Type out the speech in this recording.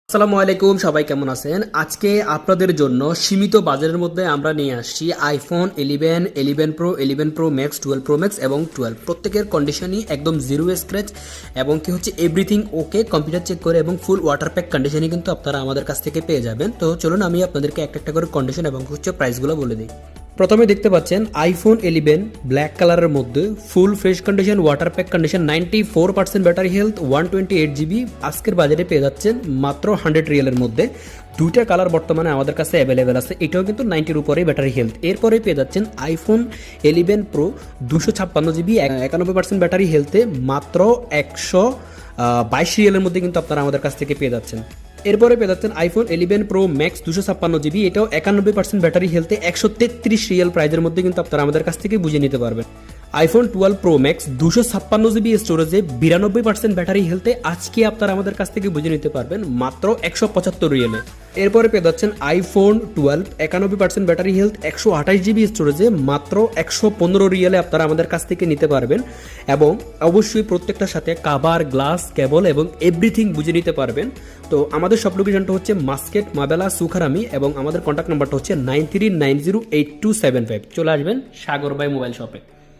আসসালামু আলাইকুম, সবাই কেমন আছেন? আজকে আপনাদের জন্য সীমিত বাজারের মধ্যে আমরা নিয়ে আসছি iPhone 11, 11 pro, 11 pro max, 12 pro max এবং 12 প্রত্যেকের কন্ডিশনই একদম জিরো স্ক্র্যাচ এবং কি হচ্ছে এভরিথিং ওকে, কম্পিউটার চেক করে এবং ফুল ওয়াটার প্যাক কন্ডিশনই কিন্তু আপনারা আমাদের কাছ থেকে পেয়ে যাবেন। তো চলুন আমি আপনাদেরকে একটা একটা করে কন্ডিশন এবং হচ্ছে প্রাইসগুলো বলে দিই। প্রথমে দেখতে পাচ্ছেন আইফোন 11 ব্ল্যাক কালারের মধ্যে full fresh condition, water pack condition, 94% battery health, 128 GB। আজকের বাজারে পেয়ে যাচ্ছেন মাত্র 100 রিয়েলের মধ্যে। দুইটা কালার বর্তমানে আমাদের কাছে অ্যাভেলেবেল আছে, এটাও কিন্তু 90-র উপরেই ব্যাটারি হেলথ। এরপরে পেয়ে যাচ্ছেন আইফোন 11 প্রো 256 GB, 91% ব্যাটারি হেলথে মাত্র 122 রিয়েলের মধ্যে কিন্তু আপনারা আমাদের কাছ থেকে পেয়ে যাচ্ছেন। এরপরে পেয়ে যাচ্ছেন আইফোন 11 প্রো ম্যাক্স 256 GB, এটাও 91% ব্যাটারি হেলথে 133 রিয়েল প্রাইজের মধ্যে কিন্তু আপনারা আমাদের কাছ থেকে বুঝে নিতে পারবেন। আইফোন 12 প্রো ম্যাক্স 256 GB স্টোরেজে 92% ব্যাটারি হেলথে আজকে আপনারা আমাদের কাছ থেকে বুঝে নিতে পারবেন মাত্র 175 রিয়েলে। এরপরে পেয়ে যাচ্ছেন আইফোন 12 91% ব্যাটারি হেলথ 128 GB স্টোরেজে মাত্র 115 রিয়েলে আপনারা আমাদের কাছ থেকে নিতে পারবেন এবং অবশ্যই প্রত্যেকটার সাথে কাভার, গ্লাস, কেবল এবং এভরিথিং বুঝে নিতে পারবেন। তো আমাদের সব লোকেশনটা হচ্ছে মাস্কেট, মাবেলা, সুখারামি এবং আমাদের কন্ট্যাক্ট নাম্বারটা হচ্ছে 93908275। চলে আসবেন সাগর ভাই মোবাইল শপে।